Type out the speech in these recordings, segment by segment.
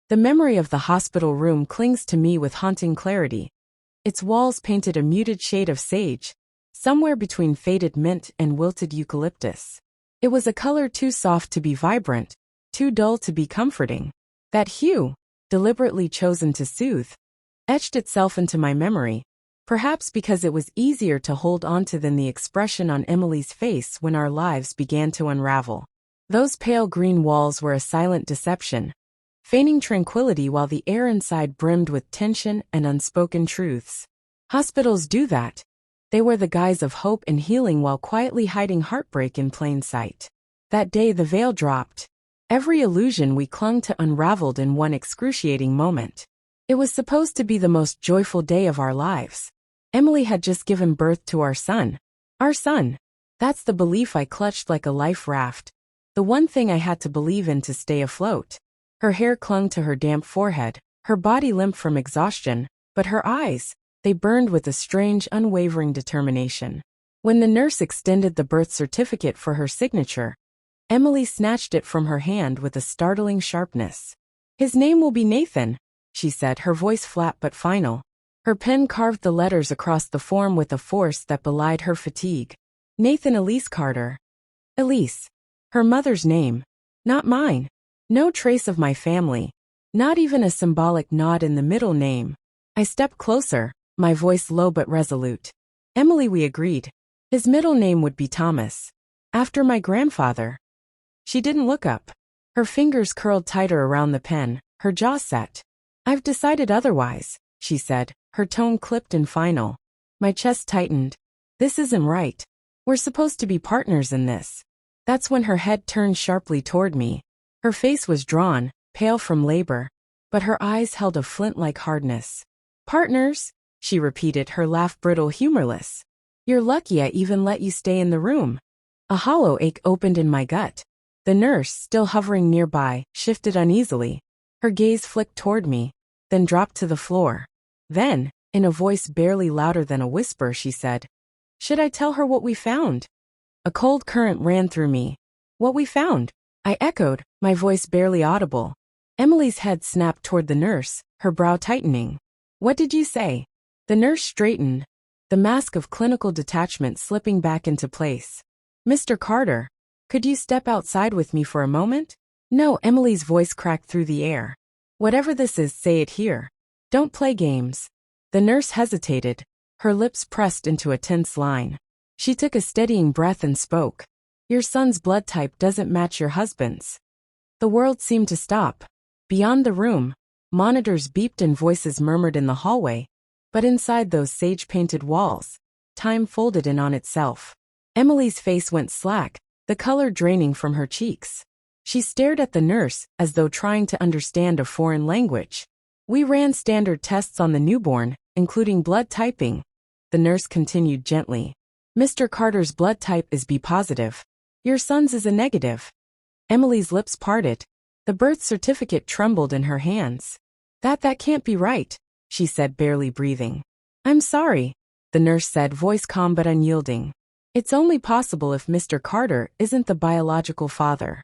The memory of the hospital room clings to me with haunting clarity. Its walls painted a muted shade of sage, somewhere between faded mint and wilted eucalyptus. It was a color too soft to be vibrant, too dull to be comforting. That hue, deliberately chosen to soothe, etched itself into my memory, perhaps because it was easier to hold onto than the expression on Emily's face when our lives began to unravel. Those pale green walls were a silent deception, feigning tranquility while the air inside brimmed with tension and unspoken truths. Hospitals do that. They wear the guise of hope and healing while quietly hiding heartbreak in plain sight. That day the veil dropped. Every illusion we clung to unraveled in one excruciating moment. It was supposed to be the most joyful day of our lives. Emily had just given birth to our son. Our son. That's the belief I clutched like a life raft. The one thing I had to believe in to stay afloat. Her hair clung to her damp forehead, her body limp from exhaustion, but her eyes, they burned with a strange, unwavering determination. When the nurse extended the birth certificate for her signature, Emily snatched it from her hand with a startling sharpness. "His name will be Nathan," she said, her voice flat but final. Her pen carved the letters across the form with a force that belied her fatigue. Nathan Elise Carter. Elise. Her mother's name. Not mine. No trace of my family. Not even a symbolic nod in the middle name. I stepped closer, my voice low but resolute. "Emily," we agreed. "His middle name would be Thomas. After my grandfather." She didn't look up. Her fingers curled tighter around the pen, her jaw set. "I've decided otherwise," she said, her tone clipped and final. My chest tightened. "This isn't right. We're supposed to be partners in this." That's when her head turned sharply toward me. Her face was drawn, pale from labor, but her eyes held a flint-like hardness. "Partners?" she repeated, her laugh brittle, humorless. "You're lucky I even let you stay in the room." A hollow ache opened in my gut. The nurse, still hovering nearby, shifted uneasily. Her gaze flicked toward me, then dropped to the floor. Then, in a voice barely louder than a whisper, she said, "Should I tell her what we found?" A cold current ran through me. "What we found?" I echoed, my voice barely audible. Emily's head snapped toward the nurse, her brow tightening. "What did you say?" The nurse straightened, the mask of clinical detachment slipping back into place. "Mr. Carter, could you step outside with me for a moment?" "No," Emily's voice cracked through the air. "Whatever this is, say it here. Don't play games." The nurse hesitated, her lips pressed into a tense line. She took a steadying breath and spoke. "Your son's blood type doesn't match your husband's." The world seemed to stop. Beyond the room, monitors beeped and voices murmured in the hallway, but inside those sage-painted walls, time folded in on itself. Emily's face went slack, the color draining from her cheeks. She stared at the nurse as though trying to understand a foreign language. "We ran standard tests on the newborn, including blood typing," the nurse continued gently. "Mr. Carter's blood type is B positive. Your son's is a negative." Emily's lips parted. The birth certificate trembled in her hands. That can't be right," she said, barely breathing. "I'm sorry," the nurse said, voice calm but unyielding. "It's only possible if Mr. Carter isn't the biological father."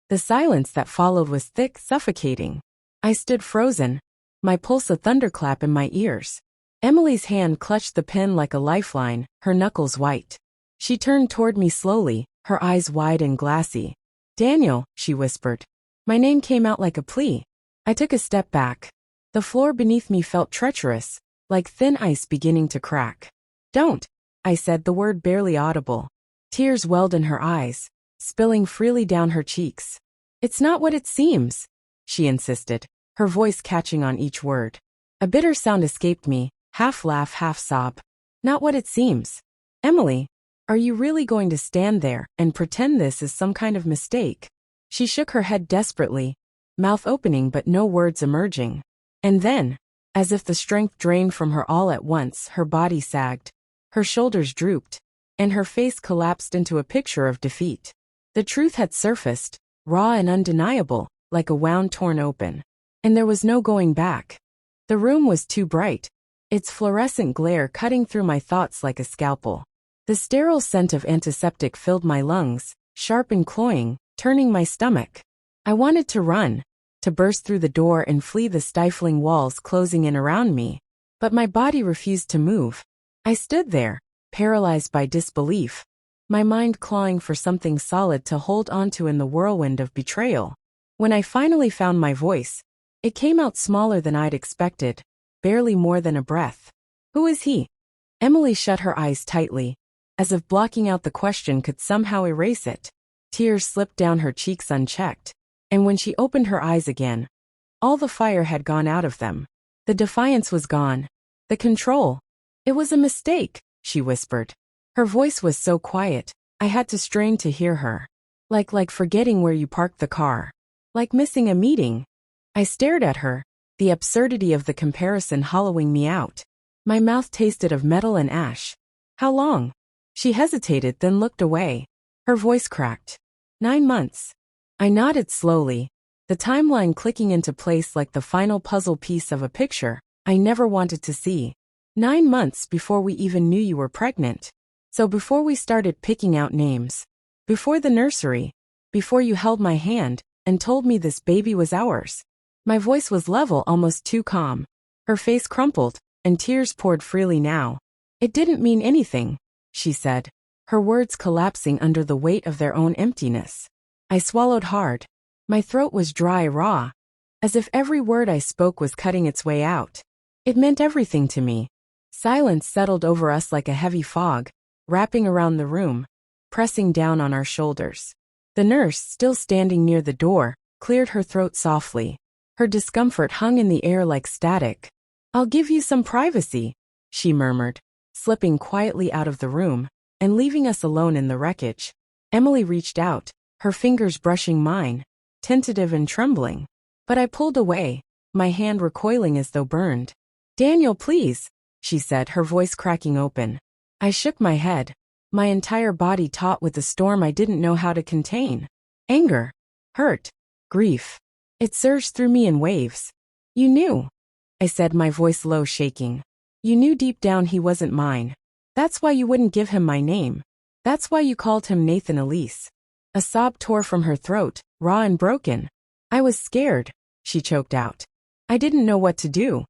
The silence that followed was thick, suffocating. I stood frozen, my pulse a thunderclap in my ears. Emily's hand clutched the pen like a lifeline, her knuckles white. She turned toward me slowly, her eyes wide and glassy. "Daniel," she whispered. My name came out like a plea. I took a step back. The floor beneath me felt treacherous, like thin ice beginning to crack. "Don't," I said, the word barely audible. Tears welled in her eyes, spilling freely down her cheeks. "It's not what it seems," she insisted, her voice catching on each word. A bitter sound escaped me, half laugh, half sob. "Not what it seems. Emily, are you really going to stand there and pretend this is some kind of mistake?" She shook her head desperately, mouth opening but no words emerging. And then, as if the strength drained from her all at once, her body sagged, her shoulders drooped, and her face collapsed into a picture of defeat. The truth had surfaced, raw and undeniable, like a wound torn open. And there was no going back. The room was too bright, its fluorescent glare cutting through my thoughts like a scalpel. The sterile scent of antiseptic filled my lungs, sharp and cloying, turning my stomach. I wanted to run, to burst through the door and flee the stifling walls closing in around me. But my body refused to move. I stood there, paralyzed by disbelief, my mind clawing for something solid to hold onto in the whirlwind of betrayal. When I finally found my voice, it came out smaller than I'd expected, barely more than a breath. "Who is he?" Emily shut her eyes tightly, as if blocking out the question could somehow erase it. Tears slipped down her cheeks unchecked, and when she opened her eyes again, all the fire had gone out of them. The defiance was gone. The control. "It was a mistake," she whispered. Her voice was so quiet, I had to strain to hear her. Like forgetting where you parked the car. Like missing a meeting." I stared at her, the absurdity of the comparison hollowing me out. My mouth tasted of metal and ash. "How long?" She hesitated, then looked away. Her voice cracked. 9 months. I nodded slowly, the timeline clicking into place like the final puzzle piece of a picture I never wanted to see. 9 months before we even knew you were pregnant. So before we started picking out names. Before the nursery. Before you held my hand and told me this baby was ours. My voice was level, almost too calm. Her face crumpled, and tears poured freely now. "It didn't mean anything," she said, her words collapsing under the weight of their own emptiness. I swallowed hard. My throat was dry, raw, as if every word I spoke was cutting its way out. It meant everything to me. Silence settled over us like a heavy fog, wrapping around the room, pressing down on our shoulders. The nurse, still standing near the door, cleared her throat softly. Her discomfort hung in the air like static. "I'll give you some privacy," she murmured, slipping quietly out of the room and leaving us alone in the wreckage. Emily reached out, her fingers brushing mine, tentative and trembling. But I pulled away, my hand recoiling as though burned. "Daniel, please," she said, her voice cracking open. I shook my head, my entire body taut with a storm I didn't know how to contain. Anger, hurt, grief. It surged through me in waves. "You knew," I said, my voice low, shaking. "You knew deep down he wasn't mine. That's why you wouldn't give him my name. That's why you called him Nathan Elise." A sob tore from her throat, raw and broken. "I was scared," she choked out. "I didn't know what to do."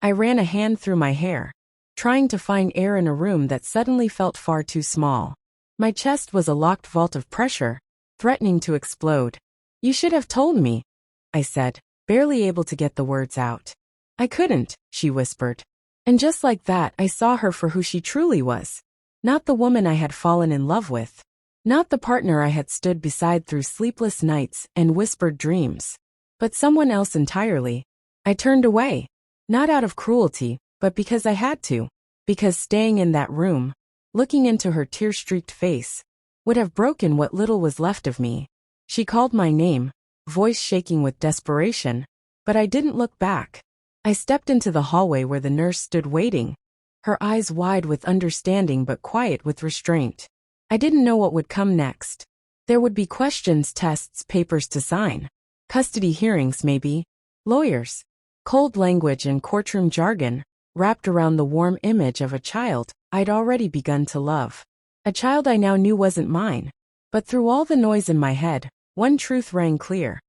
I ran a hand through my hair, trying to find air in a room that suddenly felt far too small. My chest was a locked vault of pressure, threatening to explode. "You should have told me," I said, barely able to get the words out. "I couldn't," she whispered. And just like that, I saw her for who she truly was. Not the woman I had fallen in love with. Not the partner I had stood beside through sleepless nights and whispered dreams. But someone else entirely. I turned away. Not out of cruelty, but because I had to. Because staying in that room, looking into her tear-streaked face, would have broken what little was left of me. She called my name, voice shaking with desperation, but I didn't look back. I stepped into the hallway where the nurse stood waiting, her eyes wide with understanding but quiet with restraint. I didn't know what would come next. There would be questions, tests, papers to sign. Custody hearings, maybe. Lawyers. Cold language and courtroom jargon, wrapped around the warm image of a child I'd already begun to love. A child I now knew wasn't mine. But through all the noise in my head, one truth rang clear.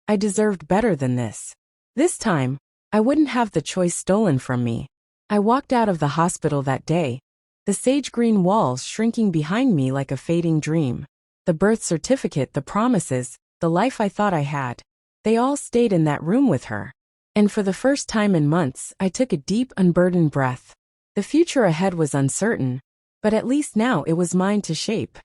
I deserved better than this. This time, I wouldn't have the choice stolen from me. I walked out of the hospital that day, the sage-green walls shrinking behind me like a fading dream. The birth certificate, the promises, the life I thought I had. They all stayed in that room with her. And for the first time in months, I took a deep, unburdened breath. The future ahead was uncertain, but at least now it was mine to shape.